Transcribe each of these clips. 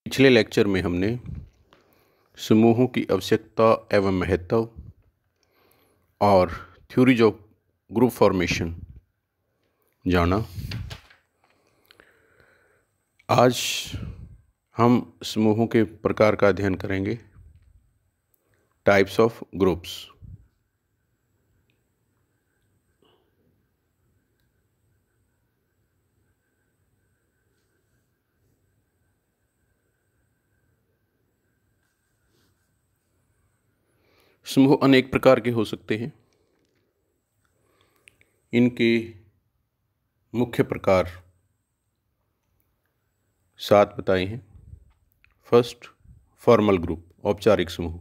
पिछले लेक्चर में हमने समूहों की आवश्यकता एवं महत्व और थ्योरीज ऑफ ग्रुप फॉर्मेशन जाना। आज हम समूहों के प्रकार का अध्ययन करेंगे, टाइप्स ऑफ ग्रुप्स। समूह अनेक प्रकार के हो सकते हैं। इनके मुख्य प्रकार 7 बताए हैं। फर्स्ट, फॉर्मल ग्रुप, औपचारिक समूह।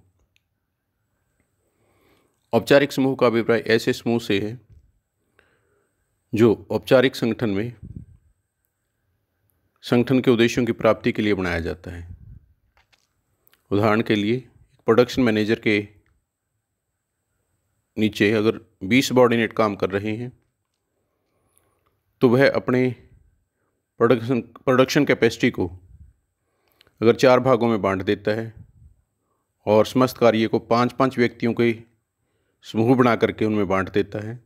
औपचारिक समूह का अभिप्राय ऐसे समूह से है जो औपचारिक संगठन में संगठन के उद्देश्यों की प्राप्ति के लिए बनाया जाता है। उदाहरण के लिए, प्रोडक्शन मैनेजर के नीचे अगर 20 सबॉर्डिनेट काम कर रहे हैं तो वह अपने प्रोडक्शन कैपेसिटी को अगर 4 भागों में बांट देता है और समस्त कार्य को 5-5 व्यक्तियों के समूह बना करके उनमें बांट देता है,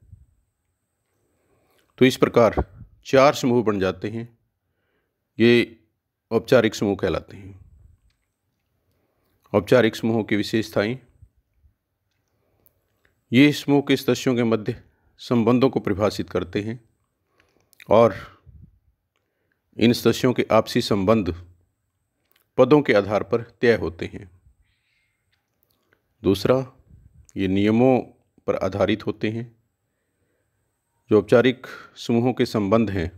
तो इस प्रकार 4 समूह बन जाते हैं। ये औपचारिक समूह कहलाते हैं। औपचारिक समूहों की विशेषताएं: ये समूह के सदस्यों के मध्य संबंधों को परिभाषित करते हैं और इन सदस्यों के आपसी संबंध पदों के आधार पर तय होते हैं। दूसरा, ये नियमों पर आधारित होते हैं। जो औपचारिक समूहों के संबंध हैं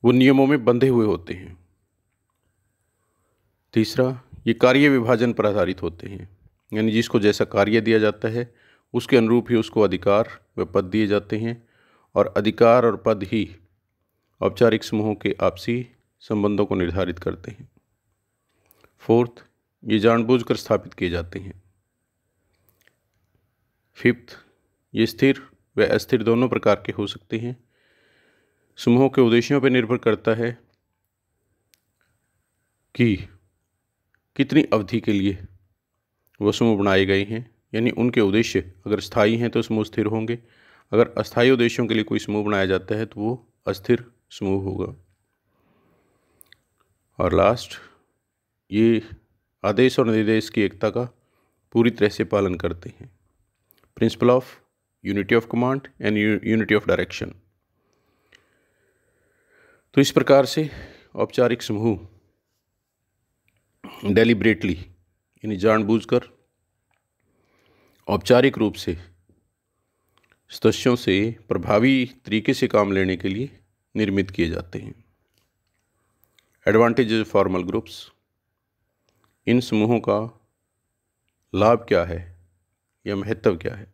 वो नियमों में बंधे हुए होते हैं। तीसरा, ये कार्य विभाजन पर आधारित होते हैं, यानी जिसको जैसा कार्य दिया जाता है उसके अनुरूप ही उसको अधिकार व पद दिए जाते हैं और अधिकार और पद ही औपचारिक समूहों के आपसी संबंधों को निर्धारित करते हैं। फोर्थ, ये जानबूझकर स्थापित किए जाते हैं। फिफ्थ, ये स्थिर व अस्थिर दोनों प्रकार के हो सकते हैं। समूहों के उद्देश्यों पर निर्भर करता है कि कितनी अवधि के लिए वो समूह बनाए गए हैं, यानी उनके उद्देश्य अगर स्थायी हैं तो समूह स्थिर होंगे, अगर अस्थायी उद्देश्यों के लिए कोई समूह बनाया जाता है तो वो अस्थिर समूह होगा। और लास्ट, ये आदेश और निर्देश की एकता का पूरी तरह से पालन करते हैं। Principle of unity of command and unity of direction. तो इस प्रकार से औपचारिक समूह डेलिब्रेटली यानी जानबूझकर औपचारिक रूप से सदस्यों से प्रभावी तरीके से काम लेने के लिए निर्मित किए जाते हैं। Advantages of formal groups. इन समूहों का लाभ क्या है या महत्व क्या है?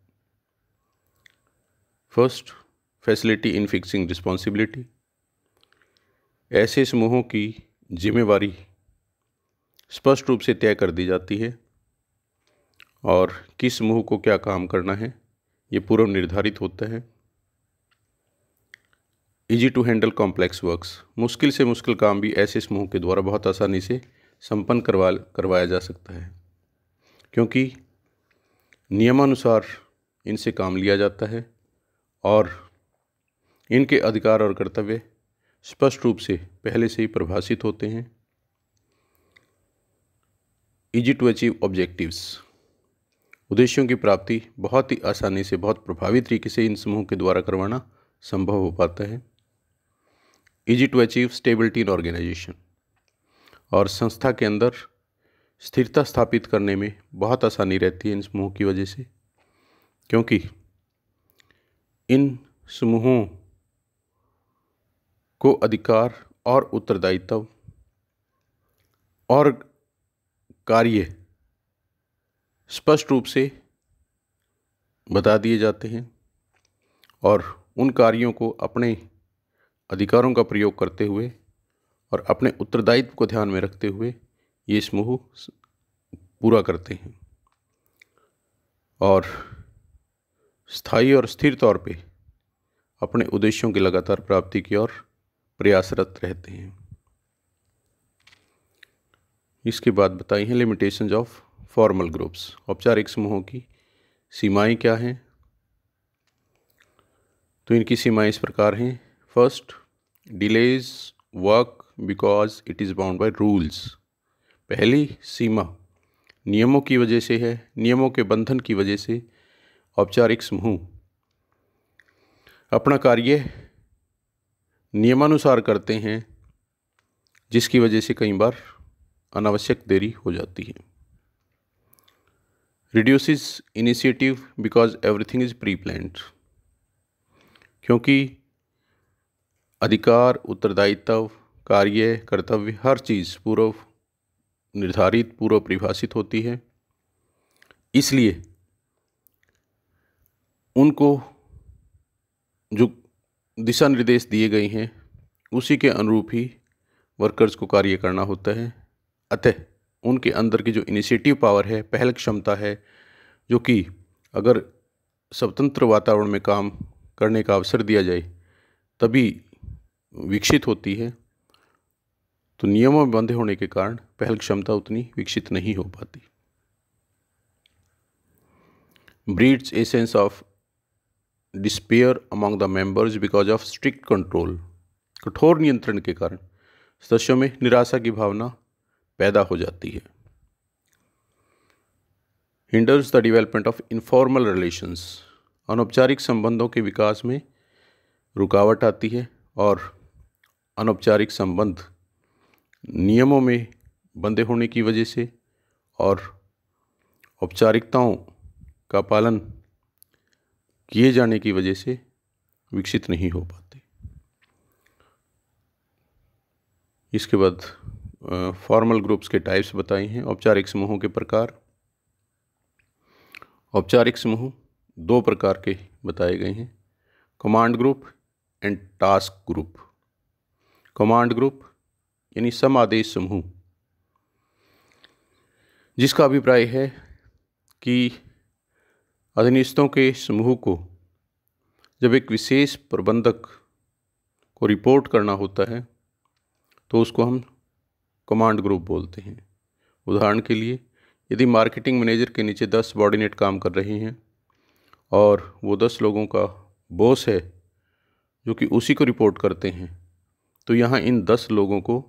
First, facility in fixing responsibility. ऐसे समूहों की जिम्मेवारी स्पष्ट रूप से तय कर दी जाती है और किस समूह को क्या काम करना है ये पूर्व निर्धारित होता है। Easy to handle complex works. मुश्किल से मुश्किल काम भी ऐसे समूह के द्वारा बहुत आसानी से संपन्न करवाया जा सकता है, क्योंकि नियमानुसार इनसे काम लिया जाता है और इनके अधिकार और कर्तव्य स्पष्ट रूप से पहले से ही परिभाषित होते हैं। Easy to achieve objectives. उद्देश्यों की प्राप्ति बहुत ही आसानी से, बहुत प्रभावी तरीके से इन समूह के द्वारा करवाना संभव हो पाता है। Easy to achieve stability in organisation. और संस्था के अंदर स्थिरता स्थापित करने में बहुत आसानी रहती है इन समूहों की वजह से, क्योंकि इन समूहों को अधिकार और उत्तरदायित्व और कार्य स्पष्ट रूप से बता दिए जाते हैं और उन कार्यों को अपने अधिकारों का प्रयोग करते हुए और अपने उत्तरदायित्व को ध्यान में रखते हुए ये समूह पूरा करते हैं और स्थायी और स्थिर तौर पे अपने उद्देश्यों की लगातार प्राप्ति की ओर प्रयासरत रहते हैं। इसके बाद बताई हैं लिमिटेशंस ऑफ फॉर्मल ग्रुप्स। औपचारिक समूहों की सीमाएं क्या हैं? तो इनकी सीमाएं इस प्रकार हैं। First, delays work because it is bound by rules. पहली सीमा नियमों की वजह से है, नियमों के बंधन की वजह से औपचारिक समूह अपना कार्य नियमानुसार करते हैं, जिसकी वजह से कई बार अनावश्यक देरी हो जाती है। Reduces initiative because everything is pre planned. क्योंकि अधिकार, उत्तरदायित्व, कार्य, कर्तव्य, हर चीज़ पूर्व निर्धारित, पूर्व परिभाषित होती है, इसलिए उनको जो दिशा निर्देश दिए गए हैं उसी के अनुरूप ही वर्कर्स को कार्य करना होता है। अतः उनके अंदर की जो इनिशिएटिव पावर है, पहल क्षमता है, जो कि अगर स्वतंत्र वातावरण में काम करने का अवसर दिया जाए तभी विकसित होती है, तो नियमों में बंधे होने के कारण पहल क्षमता उतनी विकसित नहीं हो पाती। Breeds a sense of despair among the members because of strict control. कठोर नियंत्रण के कारण सदस्यों में निराशा की भावना पैदा हो जाती है। Hinders the development of informal relations. अनौपचारिक संबंधों के विकास में रुकावट आती है और अनौपचारिक संबंध नियमों में बंधे होने की वजह से और औपचारिकताओं का पालन किए जाने की वजह से विकसित नहीं हो पाते। इसके बाद फॉर्मल ग्रुप्स के टाइप्स बताए हैं। औपचारिक समूहों के प्रकार। औपचारिक समूह दो प्रकार के बताए गए हैं, command group and task group. Command group यानी सम आदेश समूह, जिसका अभिप्राय है कि अधीनस्थों के समूह को जब एक विशेष प्रबंधक को रिपोर्ट करना होता है तो उसको हम कमांड ग्रुप बोलते हैं। उदाहरण के लिए, यदि मार्केटिंग मैनेजर के नीचे 10 सबॉर्डिनेट काम कर रहे हैं और वो 10 लोगों का बॉस है जो कि उसी को रिपोर्ट करते हैं, तो यहाँ इन 10 लोगों को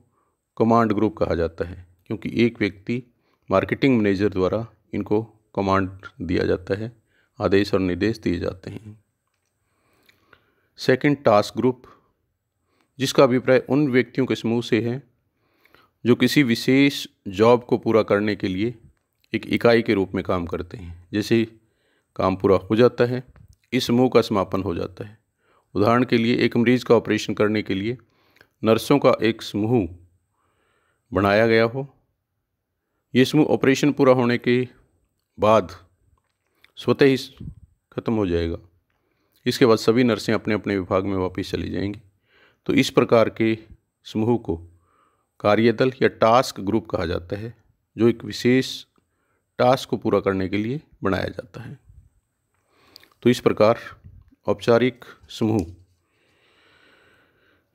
कमांड ग्रुप कहा जाता है, क्योंकि एक व्यक्ति मार्केटिंग मैनेजर द्वारा इनको कमांड दिया जाता है, आदेश और निर्देश दिए जाते हैं। सेकंड, टास्क ग्रुप, जिसका अभिप्राय उन व्यक्तियों के समूह से है जो किसी विशेष जॉब को पूरा करने के लिए एक इकाई के रूप में काम करते हैं। जैसे काम पूरा हो जाता है, इस समूह का समापन हो जाता है। उदाहरण के लिए, एक मरीज का ऑपरेशन करने के लिए नर्सों का एक समूह बनाया गया हो। ये समूह ऑपरेशन पूरा होने के बाद स्वतः ही खत्म हो जाएगा। इसके बाद सभी नर्सें अपने अपने विभाग में वापस चली जाएंगी। तो इस प्रकार के समूह को कार्यदल या टास्क ग्रुप कहा जाता है, जो एक विशेष टास्क को पूरा करने के लिए बनाया जाता है। तो इस प्रकार औपचारिक समूह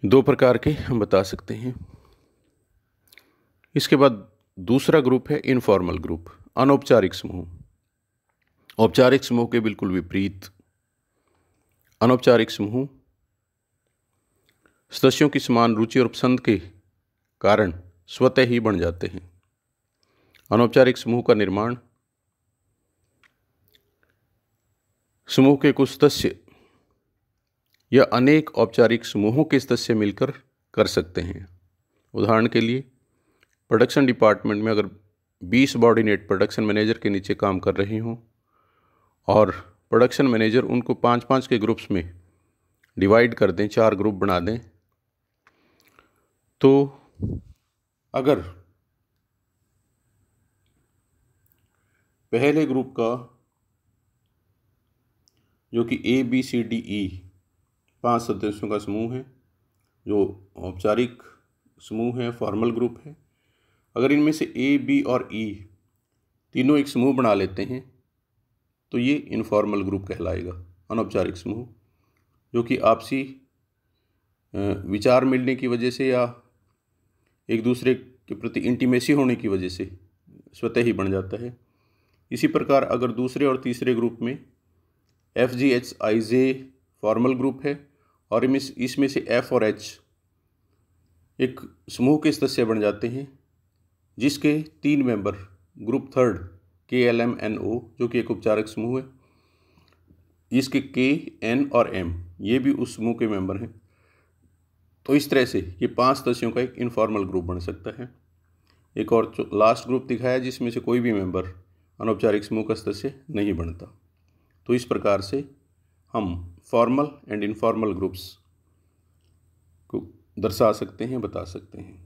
दो प्रकार के हम बता सकते हैं। इसके बाद दूसरा ग्रुप है इनफॉर्मल ग्रुप, अनौपचारिक समूह। औपचारिक समूह के बिल्कुल विपरीत अनौपचारिक समूह सदस्यों की समान रुचि और पसंद के कारण स्वतः ही बन जाते हैं। अनौपचारिक समूह का निर्माण समूह के कुछ सदस्य या अनेक औपचारिक समूहों के सदस्य मिलकर कर सकते हैं। उदाहरण के लिए, प्रोडक्शन डिपार्टमेंट में अगर 20 सबॉर्डिनेट प्रोडक्शन मैनेजर के नीचे काम कर रहे हों और प्रोडक्शन मैनेजर उनको 5-5 के ग्रुप्स में डिवाइड कर दें, 4 ग्रुप बना दें, तो अगर पहले ग्रुप का जो कि ABCDE 5 सदस्यों का समूह है, जो औपचारिक समूह है, फॉर्मल ग्रुप है, अगर इनमें से A, B और E तीनों एक समूह बना लेते हैं तो ये इनफॉर्मल ग्रुप कहलाएगा, अनौपचारिक समूह, जो कि आपसी विचार मिलने की वजह से या एक दूसरे के प्रति इंटीमेसी होने की वजह से स्वतः ही बन जाता है। इसी प्रकार अगर दूसरे और तीसरे ग्रुप में FGHIJ फॉर्मल ग्रुप है और इसमें से F और H एक समूह के सदस्य बन जाते हैं, जिसके 3 मेंबर ग्रुप थर्ड KLMNO जो कि एक उपचारक समूह है, इसके K, N और M ये भी उस समूह के मेंबर हैं। तो इस तरह से ये 5 सदस्यों का एक इनफॉर्मल ग्रुप बन सकता है। एक और लास्ट ग्रुप दिखाया जिसमें से कोई भी मेंबर अनौपचारिक समूह का सदस्य नहीं बनता। तो इस प्रकार से हम फॉर्मल एंड इनफॉर्मल ग्रुप्स को दर्शा सकते हैं, बता सकते हैं।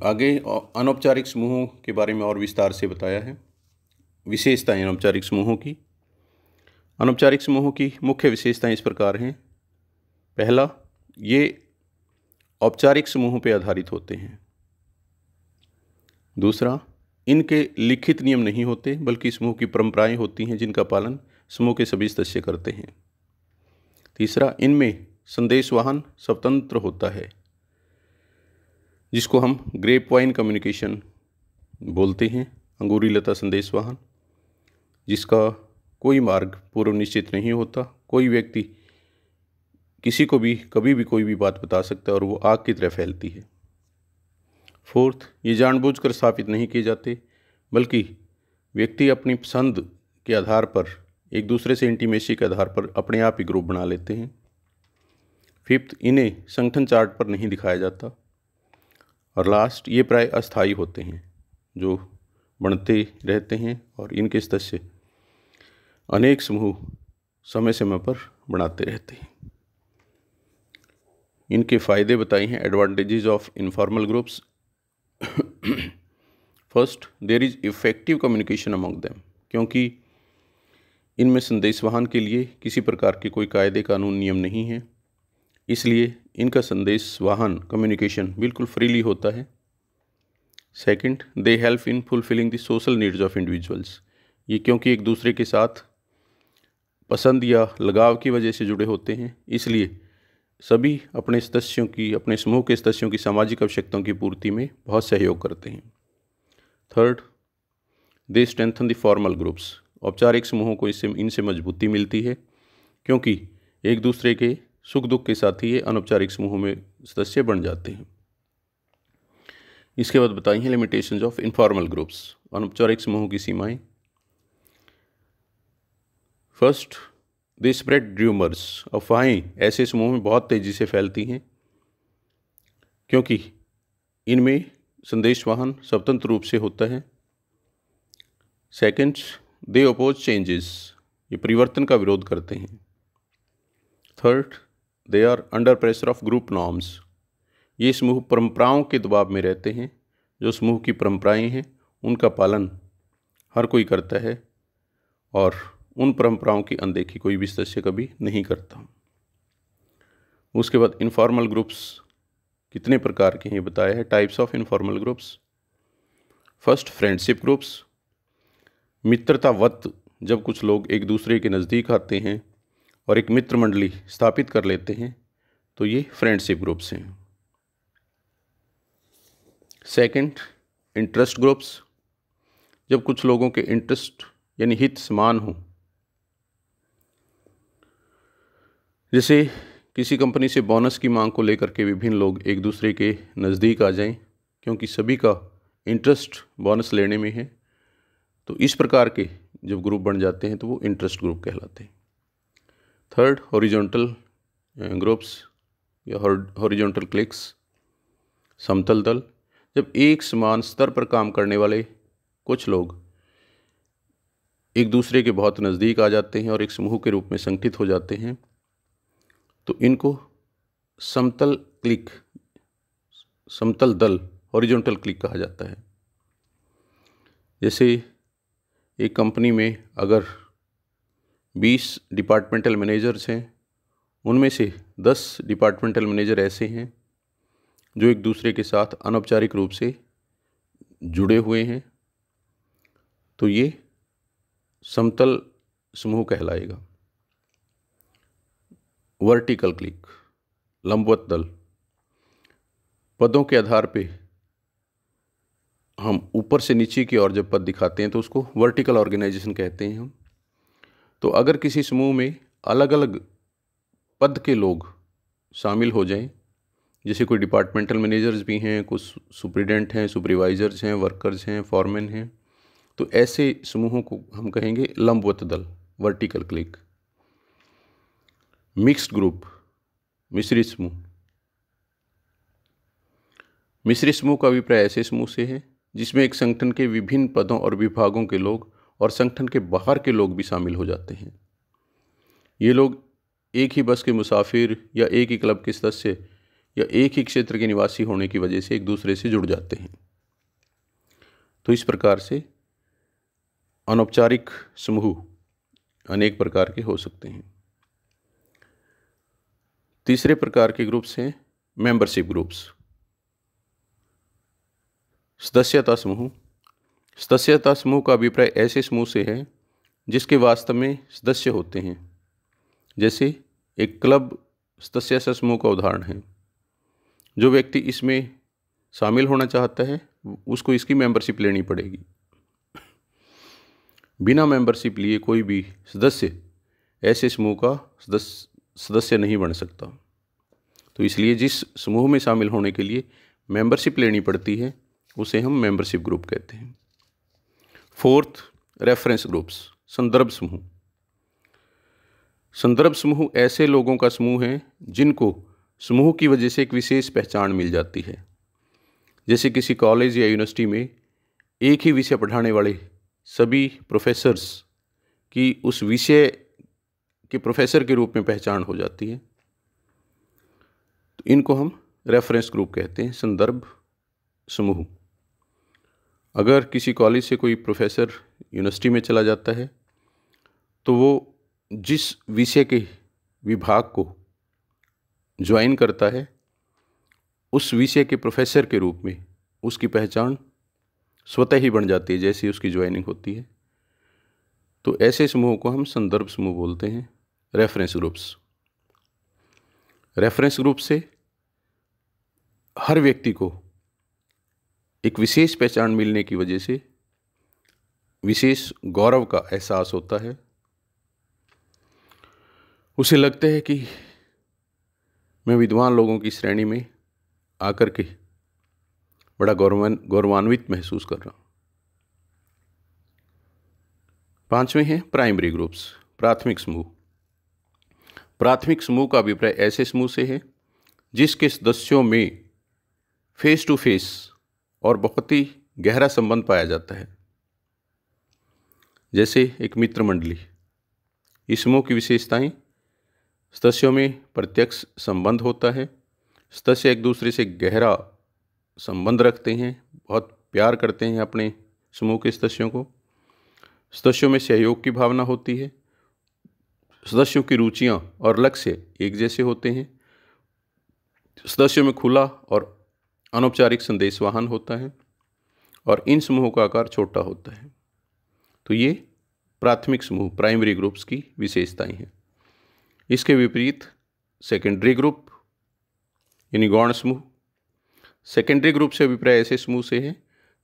आगे अनौपचारिक समूहों के बारे में और विस्तार से बताया है। विशेषताएं अनौपचारिक समूहों की। अनौपचारिक समूहों की मुख्य विशेषताएं इस प्रकार हैं। पहला, ये औपचारिक समूहों पर आधारित होते हैं। दूसरा, इनके लिखित नियम नहीं होते बल्कि समूह की परंपराएं होती हैं जिनका पालन समूह के सभी सदस्य करते हैं। तीसरा, इनमें संदेशवाहन स्वतंत्र होता है जिसको हम ग्रेप वाइन कम्युनिकेशन बोलते हैं, अंगूरी लता संदेशवाहन, जिसका कोई मार्ग पूर्व निश्चित नहीं होता। कोई व्यक्ति किसी को भी कभी भी कोई भी बात बता सकता है और वो आग की तरह फैलती है। फोर्थ, ये जानबूझकर स्थापित नहीं किए जाते बल्कि व्यक्ति अपनी पसंद के आधार पर एक दूसरे से इंटीमेसी के आधार पर अपने आप ही ग्रुप बना लेते हैं। फिफ्थ, इन्हें संगठन चार्ट पर नहीं दिखाया जाता। और लास्ट, ये प्राय अस्थायी होते हैं जो बढ़ते रहते हैं और इनके सदस्य अनेक समूह समय समय पर बनाते रहते हैं। इनके फ़ायदे बताए हैं। Advantages of informal groups. First, there is effective communication among them, क्योंकि इनमें संदेशवाहन के लिए किसी प्रकार के कोई कायदे कानून नियम नहीं है, इसलिए इनका संदेशवाहन कम्युनिकेशन बिल्कुल फ्रीली होता है। Second, they help in fulfilling the social needs of individuals. ये क्योंकि एक दूसरे के साथ पसंद या लगाव की वजह से जुड़े होते हैं, इसलिए सभी अपने सदस्यों की, अपने समूह के सदस्यों की सामाजिक आवश्यकताओं की पूर्ति में बहुत सहयोग करते हैं। Third, they strengthen the formal groups. औपचारिक समूहों को इनसे मजबूती मिलती है क्योंकि एक दूसरे के सुख दुख के साथ ही ये अनौपचारिक समूहों में सदस्य बन जाते हैं। इसके बाद बताई हैं लिमिटेशंस ऑफ इनफॉर्मल ग्रुप्स, अनौपचारिक समूहों की सीमाएं। First, they spread rumours. अफवाहें ऐसे समूह में बहुत तेज़ी से फैलती हैं क्योंकि इनमें संदेशवाहन स्वतंत्र रूप से होता है। Second, they oppose changes. ये परिवर्तन का विरोध करते हैं। Third, they are under pressure of group norms. ये समूह परंपराओं के दबाव में रहते हैं। जो समूह की परंपराएं हैं उनका पालन हर कोई करता है और उन परंपराओं की अनदेखी कोई भी सदस्य कभी नहीं करता। उसके बाद इनफॉर्मल ग्रुप्स कितने प्रकार के हैं ये बताया है। Types of informal groups. First, friendship groups. मित्रतावत जब कुछ लोग एक दूसरे के नज़दीक आते हैं और एक मित्र मंडली स्थापित कर लेते हैं तो ये फ्रेंडशिप ग्रुप्स हैं। Second, interest groups. जब कुछ लोगों के इंटरेस्ट यानी हित समान हो, जैसे किसी कंपनी से बोनस की मांग को लेकर के विभिन्न लोग एक दूसरे के नज़दीक आ जाएं क्योंकि सभी का इंटरेस्ट बोनस लेने में है, तो इस प्रकार के जब ग्रुप बन जाते हैं तो वो इंटरेस्ट ग्रुप कहलाते हैं। थर्ड, हॉरिजॉन्टल ग्रुप्स या हॉरिजॉन्टल क्लिक्स, समतल दल। जब एक समान स्तर पर काम करने वाले कुछ लोग एक दूसरे के बहुत नज़दीक आ जाते हैं और एक समूह के रूप में संगठित हो जाते हैं तो इनको समतल क्लिक, समतल दल, हॉरिजॉन्टल क्लिक कहा जाता है। जैसे एक कंपनी में अगर 20 डिपार्टमेंटल मैनेजर्स हैं, उनमें से 10 डिपार्टमेंटल मैनेजर ऐसे हैं जो एक दूसरे के साथ अनौपचारिक रूप से जुड़े हुए हैं, तो ये समतल समूह कहलाएगा। वर्टिकल क्लिक, लंबवत दल। पदों के आधार पे हम ऊपर से नीचे की ओर जब पद दिखाते हैं तो उसको वर्टिकल ऑर्गेनाइजेशन कहते हैं हम। तो अगर किसी समूह में अलग अलग पद के लोग शामिल हो जाएं, जैसे कोई डिपार्टमेंटल मैनेजर्स भी हैं, कुछ सुपरिटेंडेंट हैं, सुपरवाइजर्स हैं, वर्कर्स हैं, फॉरमैन हैं, तो ऐसे समूहों को हम कहेंगे लंबवत दल, वर्टिकल क्लिक। मिक्स्ड ग्रुप, मिश्रित समूह। मिश्रित समूह का अभिप्राय ऐसे समूह से है जिसमें एक संगठन के विभिन्न पदों और विभागों के लोग और संगठन के बाहर के लोग भी शामिल हो जाते हैं। ये लोग एक ही बस के मुसाफिर या एक ही क्लब के सदस्य या एक ही क्षेत्र के निवासी होने की वजह से एक दूसरे से जुड़ जाते हैं। तो इस प्रकार से अनौपचारिक समूह अनेक प्रकार के हो सकते हैं। तीसरे प्रकार के ग्रुप्स हैं मेंबरशिप ग्रुप्स, सदस्यता समूह। सदस्यता समूह का अभिप्राय ऐसे समूह से है जिसके वास्तव में सदस्य होते हैं। जैसे एक क्लब सदस्यता समूह का उदाहरण है। जो व्यक्ति इसमें शामिल होना चाहता है उसको इसकी मेंबरशिप लेनी पड़ेगी। बिना मेंबरशिप लिए कोई भी सदस्य ऐसे समूह का सदस्य नहीं बन सकता। तो इसलिए जिस समूह में शामिल होने के लिए मेंबरशिप लेनी पड़ती है उसे हम मेंबरशिप ग्रुप कहते हैं। फोर्थ, रेफरेंस ग्रुप्स, संदर्भ समूह। संदर्भ समूह ऐसे लोगों का समूह है जिनको समूह की वजह से एक विशेष पहचान मिल जाती है। जैसे किसी कॉलेज या यूनिवर्सिटी में एक ही विषय पढ़ाने वाले सभी प्रोफेसर्स की उस विषय के प्रोफेसर के रूप में पहचान हो जाती है। तो इनको हम रेफरेंस ग्रुप कहते हैं, संदर्भ समूह। अगर किसी कॉलेज से कोई प्रोफेसर यूनिवर्सिटी में चला जाता है तो वो जिस विषय के विभाग को ज्वाइन करता है उस विषय के प्रोफेसर के रूप में उसकी पहचान स्वतः ही बन जाती है जैसे उसकी ज्वाइनिंग होती है। तो ऐसे समूह को हम संदर्भ समूह बोलते हैं, रेफरेंस ग्रुप्स। रेफरेंस ग्रुप से हर व्यक्ति को एक विशेष पहचान मिलने की वजह से विशेष गौरव का एहसास होता है। उसे लगता है कि मैं विद्वान लोगों की श्रेणी में आकर के बड़ा गौरवान्वित महसूस कर रहा हूँ। पांचवें हैं प्राइमरी ग्रुप्स, प्राथमिक समूह। प्राथमिक समूह का अभिप्राय ऐसे समूह से है जिसके सदस्यों में फेस टू फेस और बहुत ही गहरा संबंध पाया जाता है। जैसे एक मित्र मंडली। इस समूह की विशेषताएं, सदस्यों में प्रत्यक्ष संबंध होता है, सदस्य एक दूसरे से गहरा संबंध रखते हैं, बहुत प्यार करते हैं अपने समूह के सदस्यों को, सदस्यों में सहयोग की भावना होती है, सदस्यों की रुचियां और लक्ष्य एक जैसे होते हैं, सदस्यों में खुला और अनौपचारिक संदेशवाहन होता है और इन समूहों का आकार छोटा होता है। तो ये प्राथमिक समूह, प्राइमरी ग्रुप्स की विशेषताएं हैं। इसके विपरीत सेकेंडरी ग्रुप यानी गौण समूह। सेकेंडरी ग्रुप से अभिप्राय ऐसे समूह से है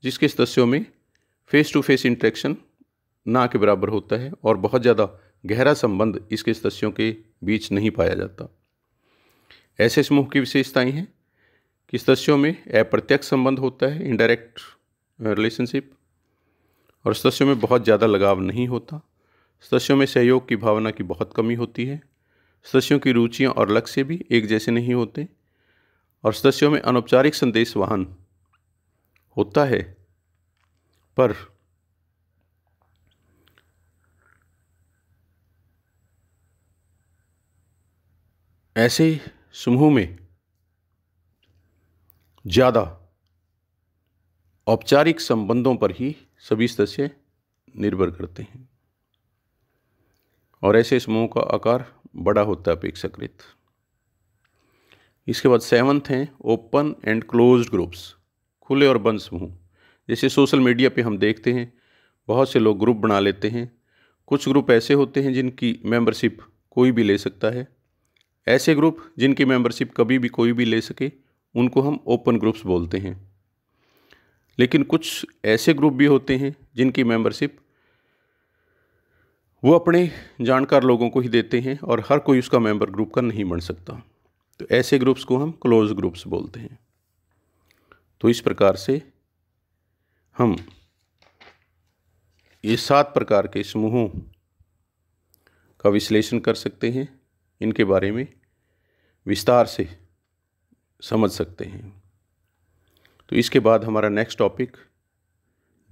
जिसके सदस्यों में फेस टू फेस इंटरेक्शन ना के बराबर होता है और बहुत ज़्यादा गहरा संबंध इसके सदस्यों के बीच नहीं पाया जाता। ऐसे समूह की विशेषताएं हैं कि सदस्यों में अप्रत्यक्ष संबंध होता है, इनडायरेक्ट रिलेशनशिप, और सदस्यों में बहुत ज़्यादा लगाव नहीं होता, सदस्यों में सहयोग की भावना की बहुत कमी होती है, सदस्यों की रुचियां और लक्ष्य भी एक जैसे नहीं होते, और सदस्यों में अनौपचारिक संदेशवाहन होता है पर ऐसे समूह में ज़्यादा औपचारिक संबंधों पर ही सभी सदस्य निर्भर करते हैं और ऐसे समूह का आकार बड़ा होता है अपेक्षाकृत। इसके बाद सेवंथ हैं ओपन एंड क्लोज्ड ग्रुप्स, खुले और बंद समूह। जैसे सोशल मीडिया पे हम देखते हैं बहुत से लोग ग्रुप बना लेते हैं। कुछ ग्रुप ऐसे होते हैं जिनकी मेंबरशिप कोई भी ले सकता है, ऐसे ग्रुप जिनकी मेंबरशिप कभी भी कोई भी ले सके उनको हम ओपन ग्रुप्स बोलते हैं। लेकिन कुछ ऐसे ग्रुप भी होते हैं जिनकी मेंबरशिप वो अपने जानकार लोगों को ही देते हैं और हर कोई उसका मेंबर ग्रुप का नहीं बन सकता, तो ऐसे ग्रुप्स को हम क्लोज ग्रुप्स बोलते हैं। तो इस प्रकार से हम ये 7 प्रकार के समूहों का विश्लेषण कर सकते हैं, इनके बारे में विस्तार से समझ सकते हैं। तो इसके बाद हमारा नेक्स्ट टॉपिक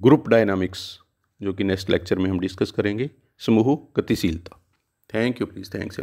ग्रुप डायनामिक्स, जो कि नेक्स्ट लेक्चर में हम डिस्कस करेंगे, समूह गतिशीलता। Thank you please, thanks.